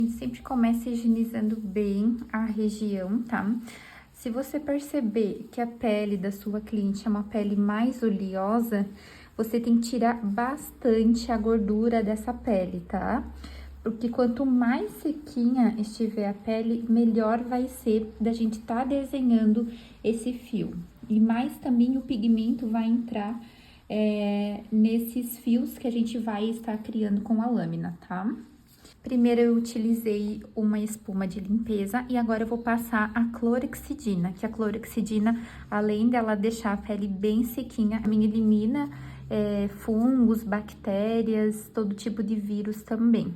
A gente sempre começa higienizando bem a região, tá? Se você perceber que a pele da sua cliente é uma pele mais oleosa, você tem que tirar bastante a gordura dessa pele, tá? Porque quanto mais sequinha estiver a pele, melhor vai ser da gente tá desenhando esse fio. E mais também o pigmento vai entrar nesses fios que a gente vai estar criando com a lâmina, tá? Primeiro eu utilizei uma espuma de limpeza e agora eu vou passar a clorexidina, que a clorexidina, além dela deixar a pele bem sequinha, também elimina fungos, bactérias, todo tipo de vírus também.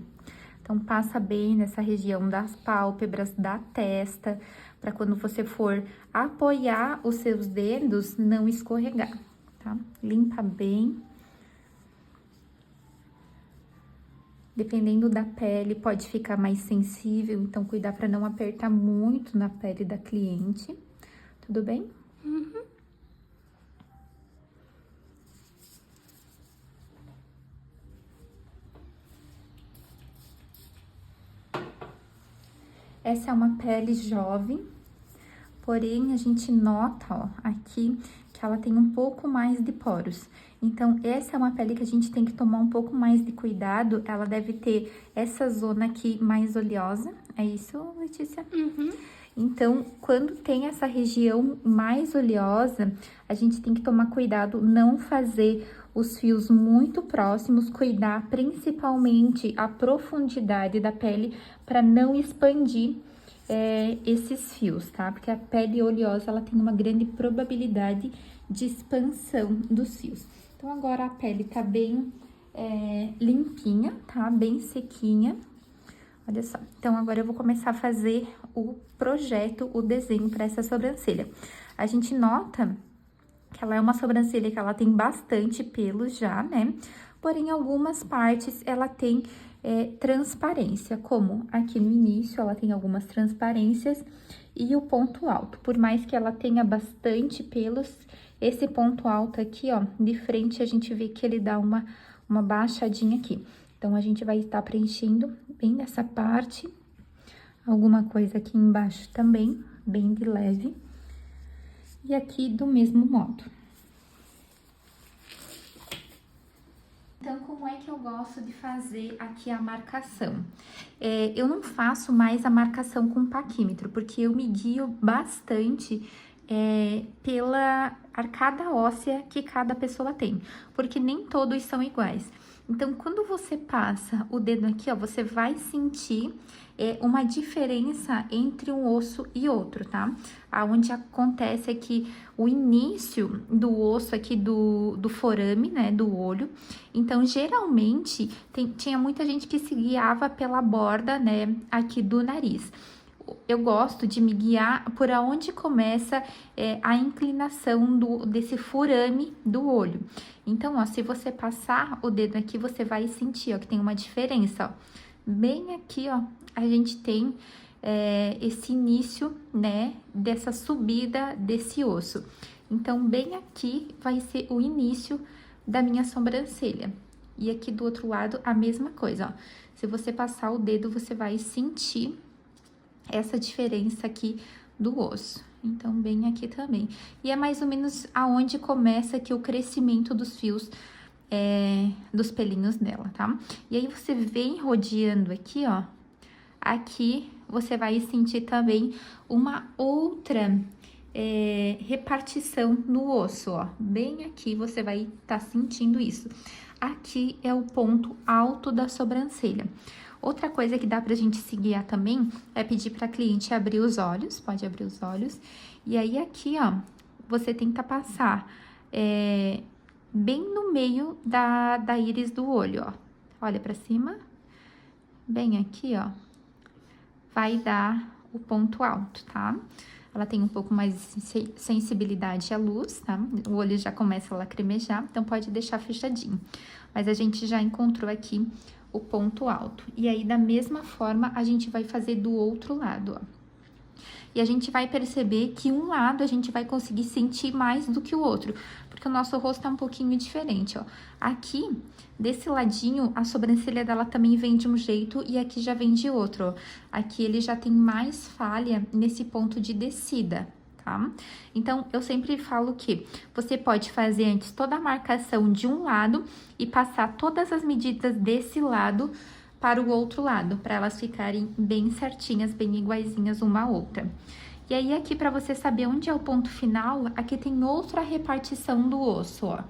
Então, passa bem nessa região das pálpebras, da testa, para quando você for apoiar os seus dedos, não escorregar, tá? Limpa bem. Dependendo da pele, pode ficar mais sensível, então cuidar para não apertar muito na pele da cliente. Tudo bem? Uhum. Essa é uma pele jovem, porém a gente nota, ó, aqui que ela tem um pouco mais de poros. Então, essa é uma pele que a gente tem que tomar um pouco mais de cuidado. Ela deve ter essa zona aqui mais oleosa. É isso, Letícia? Uhum. Então, quando tem essa região mais oleosa, a gente tem que tomar cuidado, não fazer os fios muito próximos, cuidar principalmente a profundidade da pele para não expandir esses fios, tá? Porque a pele oleosa, ela tem uma grande probabilidade de expansão dos fios. Então, agora a pele tá bem limpinha, tá? Bem sequinha. Olha só. Então, agora eu vou começar a fazer o projeto, o desenho para essa sobrancelha. A gente nota que ela é uma sobrancelha que ela tem bastante pelos já, né? Porém, algumas partes ela tem transparência, como aqui no início ela tem algumas transparências e o ponto alto. Por mais que ela tenha bastante pelos, esse ponto alto aqui, ó, de frente a gente vê que ele dá uma baixadinha aqui. Então, a gente vai estar preenchendo bem nessa parte, alguma coisa aqui embaixo também, bem de leve. E aqui do mesmo modo. Então, como é que eu gosto de fazer aqui a marcação? Eu não faço mais a marcação com paquímetro, porque eu me guio bastante pela arcada óssea que cada pessoa tem, porque nem todos são iguais. Então, quando você passa o dedo aqui, ó, você vai sentir uma diferença entre um osso e outro, tá? Aonde acontece é que o início do osso aqui do forame, né, do olho. Então, geralmente, tinha muita gente que se guiava pela borda, né, aqui do nariz. Eu gosto de me guiar por aonde começa a inclinação desse forame do olho. Então, ó, se você passar o dedo aqui, você vai sentir, ó, que tem uma diferença, ó. Bem aqui, ó, a gente tem esse início, né, dessa subida desse osso. Então, bem aqui vai ser o início da minha sobrancelha. E aqui do outro lado, a mesma coisa, ó. Se você passar o dedo, você vai sentir essa diferença aqui do osso. Então, bem aqui também. E é mais ou menos aonde começa aqui o crescimento dos fios dos pelinhos dela, tá? E aí, você vem rodeando aqui, ó. Aqui, você vai sentir também uma outra repartição no osso, ó. Bem aqui, você vai estar sentindo isso. Aqui é o ponto alto da sobrancelha. Outra coisa que dá pra gente se guiar também é pedir pra cliente abrir os olhos, pode abrir os olhos. E aí, aqui, ó, você tenta passar bem no meio da íris do olho, ó. Olha pra cima, bem aqui, ó, vai dar o ponto alto, tá? Ela tem um pouco mais de sensibilidade à luz, tá? O olho já começa a lacrimejar, então pode deixar fechadinho. Mas a gente já encontrou aqui o ponto alto. E aí, da mesma forma, a gente vai fazer do outro lado, ó. e a gente vai perceber que um lado a gente vai conseguir sentir mais do que o outro, porque o nosso rosto tá um pouquinho diferente, ó. Aqui, desse ladinho, a sobrancelha dela também vem de um jeito e aqui já vem de outro, ó. Aqui ele já tem mais falha nesse ponto de descida, tá? Então, eu sempre falo que você pode fazer antes toda a marcação de um lado e passar todas as medidas desse lado para o outro lado, para elas ficarem bem certinhas, bem iguaizinhas uma à outra. E aí, aqui, para você saber onde é o ponto final, aqui tem outra repartição do osso, ó.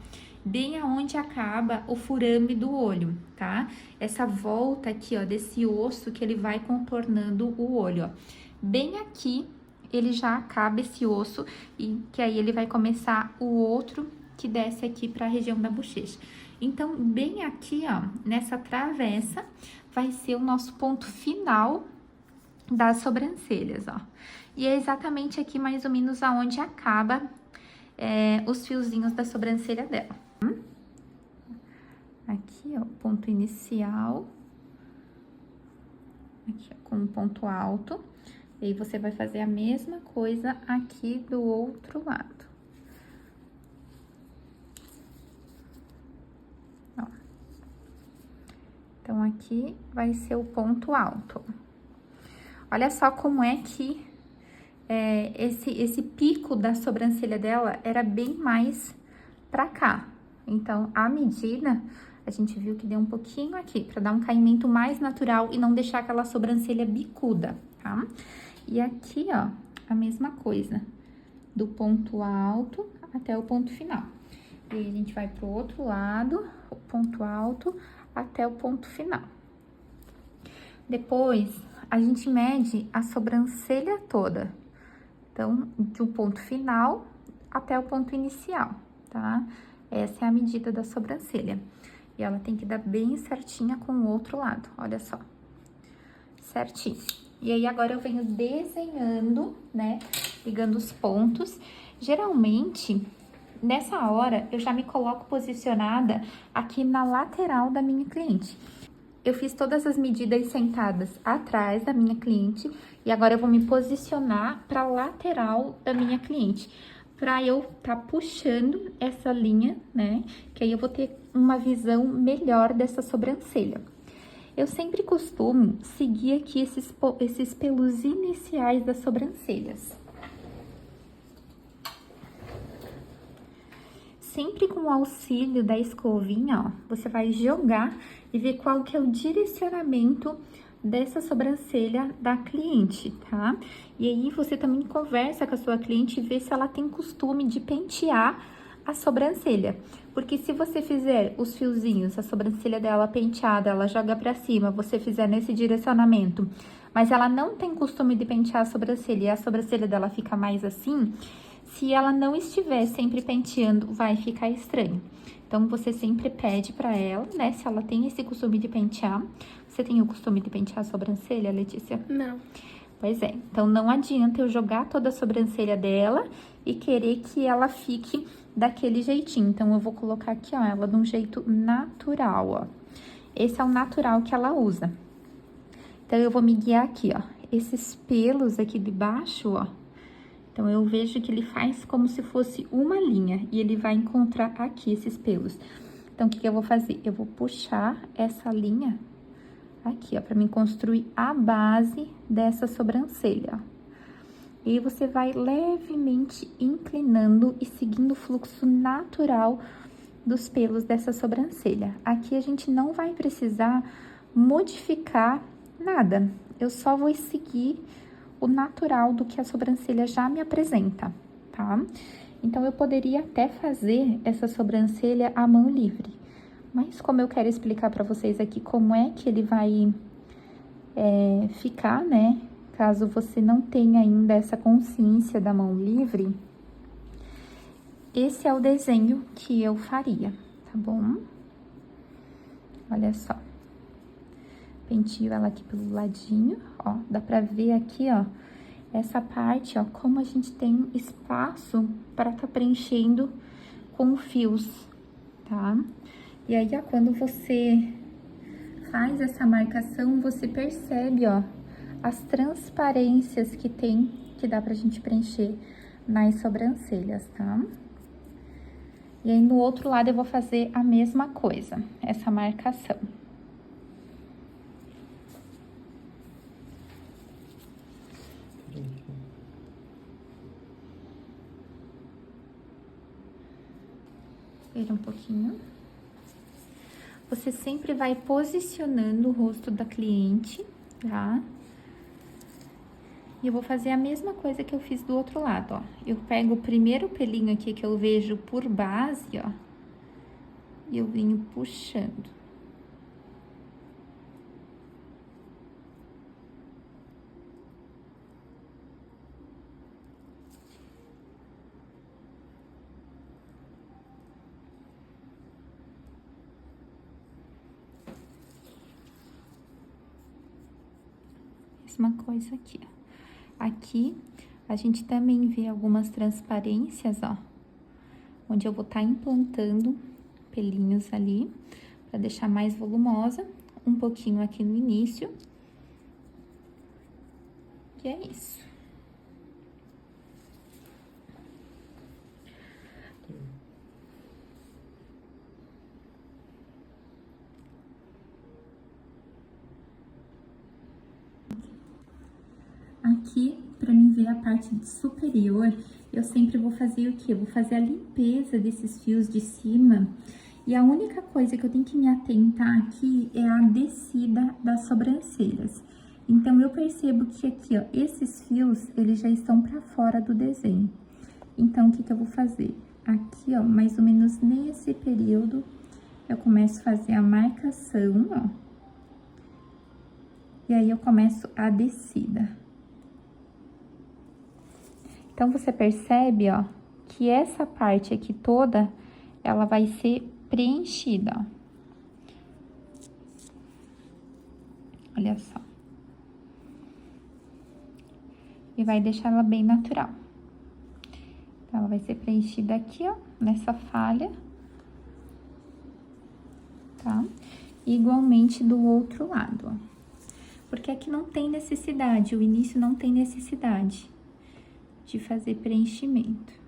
Bem aonde acaba o furame do olho, tá? Essa volta aqui, ó, desse osso que ele vai contornando o olho, ó. Bem aqui, ele já acaba esse osso e que aí ele vai começar o outro que desce aqui para a região da bochecha. Então, bem aqui, ó, nessa travessa, vai ser o nosso ponto final das sobrancelhas, ó. E é exatamente aqui, mais ou menos, aonde acaba os fiozinhos da sobrancelha dela. Aqui, ó, ponto inicial. Aqui, ó, com um ponto alto. E aí, você vai fazer a mesma coisa aqui do outro lado. Ó. Então, aqui vai ser o ponto alto. Olha só como é que esse pico da sobrancelha dela era bem mais pra cá. Então, a medida, a gente viu que deu um pouquinho aqui, pra dar um caimento mais natural e não deixar aquela sobrancelha bicuda, tá? E aqui, ó, a mesma coisa, do ponto alto até o ponto final. E aí, a gente vai pro outro lado, o ponto alto até o ponto final. Depois, a gente mede a sobrancelha toda. Então, do ponto final até o ponto inicial, tá? Essa é a medida da sobrancelha. E ela tem que dar bem certinha com o outro lado, olha só. Certíssimo. E aí, agora eu venho desenhando, né? Ligando os pontos. Geralmente, nessa hora, eu já me coloco posicionada aqui na lateral da minha cliente. Eu fiz todas as medidas sentadas atrás da minha cliente e agora eu vou me posicionar para a lateral da minha cliente, para eu tá puxando essa linha, né? Que aí eu vou ter uma visão melhor dessa sobrancelha. Eu sempre costumo seguir aqui esses pelos iniciais das sobrancelhas. Sempre com o auxílio da escovinha, ó, você vai jogar e ver qual que é o direcionamento dessa sobrancelha da cliente, tá? E aí, você também conversa com a sua cliente e vê se ela tem costume de pentear a sobrancelha. Porque se você fizer os fiozinhos, a sobrancelha dela penteada, ela joga pra cima, você fizer nesse direcionamento, mas ela não tem costume de pentear a sobrancelha e a sobrancelha dela fica mais assim, se ela não estiver sempre penteando, vai ficar estranho. Então, você sempre pede pra ela, né, se ela tem esse costume de pentear. Você tem o costume de pentear a sobrancelha, Letícia? Não. Pois é. Então, não adianta eu jogar toda a sobrancelha dela e querer que ela fique daquele jeitinho. Então, eu vou colocar aqui, ó, ela de um jeito natural, ó. Esse é o natural que ela usa. Então, eu vou me guiar aqui, ó. Esses pelos aqui de baixo, ó. Então, eu vejo que ele faz como se fosse uma linha e ele vai encontrar aqui esses pelos. Então, o que que eu vou fazer? Eu vou puxar essa linha aqui, ó, pra mim construir a base dessa sobrancelha, ó. E você vai levemente inclinando e seguindo o fluxo natural dos pelos dessa sobrancelha. Aqui a gente não vai precisar modificar nada. Eu só vou seguir o natural do que a sobrancelha já me apresenta, tá? Então, eu poderia até fazer essa sobrancelha à mão livre. Mas, como eu quero explicar pra vocês aqui como é que ele vai ficar, né? Caso você não tenha ainda essa consciência da mão livre, esse é o desenho que eu faria, tá bom? Olha só. Pentio ela aqui pelo ladinho, ó. Dá pra ver aqui, ó, essa parte, ó, como a gente tem espaço para tá preenchendo com fios, tá? E aí, ó, quando você faz essa marcação, você percebe, ó, as transparências que que dá pra gente preencher nas sobrancelhas, tá? E aí, no outro lado, eu vou fazer a mesma coisa, essa marcação. Espera um pouquinho. Você sempre vai posicionando o rosto da cliente, tá? E eu vou fazer a mesma coisa que eu fiz do outro lado, ó. Eu pego o primeiro pelinho aqui que eu vejo por base, ó. E eu venho puxando. Mesma coisa aqui, ó. Aqui, a gente também vê algumas transparências, ó. Onde eu vou estar implantando pelinhos ali, pra deixar mais volumosa. Um pouquinho aqui no início. E é isso. Aqui, pra mim ver a parte superior, eu sempre vou fazer o quê? Eu vou fazer a limpeza desses fios de cima. E a única coisa que eu tenho que me atentar aqui é a descida das sobrancelhas. Então, eu percebo que aqui, ó, esses fios, eles já estão pra fora do desenho. Então, o que que eu vou fazer? Aqui, ó, mais ou menos nesse período, eu começo a fazer a marcação, ó. E aí, eu começo a descida. Então, você percebe, ó, que essa parte aqui toda, ela vai ser preenchida, ó. Olha só. E vai deixar ela bem natural. Então, ela vai ser preenchida aqui, ó, nessa falha. Tá? E igualmente do outro lado, ó. Porque aqui não tem necessidade, o início não tem necessidade de fazer preenchimento.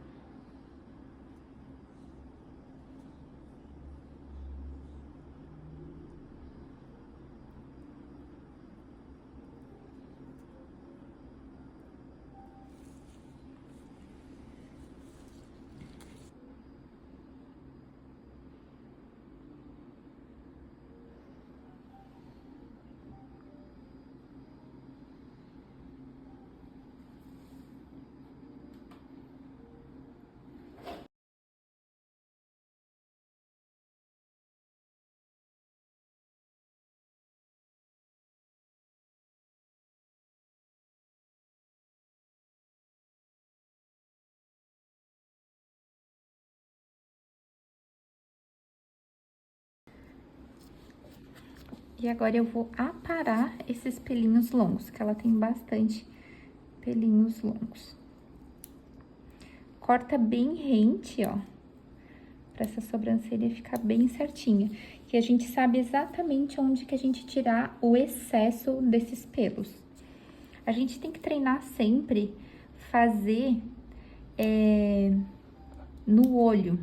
E agora eu vou aparar esses pelinhos longos, que ela tem bastante pelinhos longos. Corta bem rente, ó, pra essa sobrancelha ficar bem certinha. Que a gente sabe exatamente onde que a gente tirar o excesso desses pelos. A gente tem que treinar sempre, fazer no olho.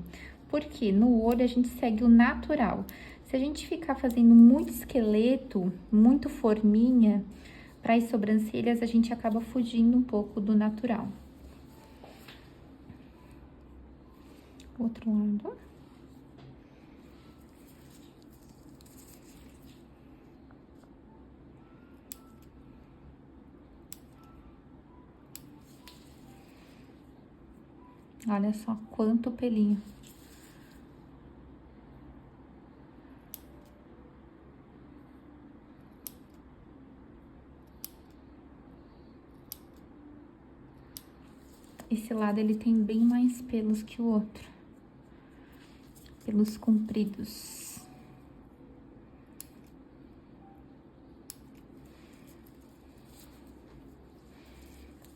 Porque no olho a gente segue o natural. Se a gente ficar fazendo muito esqueleto, muito forminha, para as sobrancelhas, a gente acaba fugindo um pouco do natural. Outro lado. Olha só quanto pelinho. Esse lado, ele tem bem mais pelos que o outro. Pelos compridos.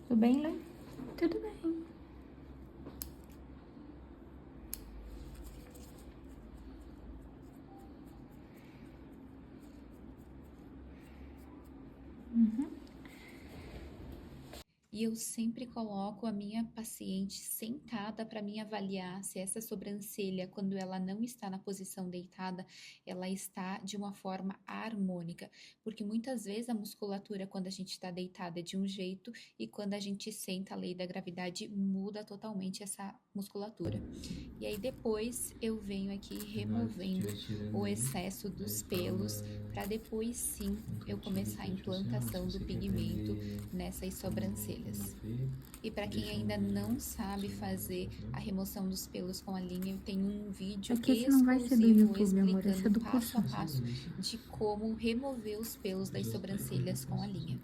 Tudo bem, Lê? Tudo bem. e eu sempre coloco a minha paciente sentada para mim avaliar se essa sobrancelha, quando ela não está na posição deitada, ela está de uma forma harmônica, porque muitas vezes a musculatura quando a gente está deitada é de um jeito e quando a gente senta, a lei da gravidade muda totalmente essa musculatura. E aí depois eu venho aqui removendo o excesso dos pelos para depois sim eu começar a implantação do pigmento nessas sobrancelhas. E para quem ainda não sabe fazer a remoção dos pelos com a linha, eu tenho um vídeo É que esse não vai ser do exclusivo YouTube, amor, esse é explicando do passo a curso. passo de como remover os pelos das sobrancelhas com a linha.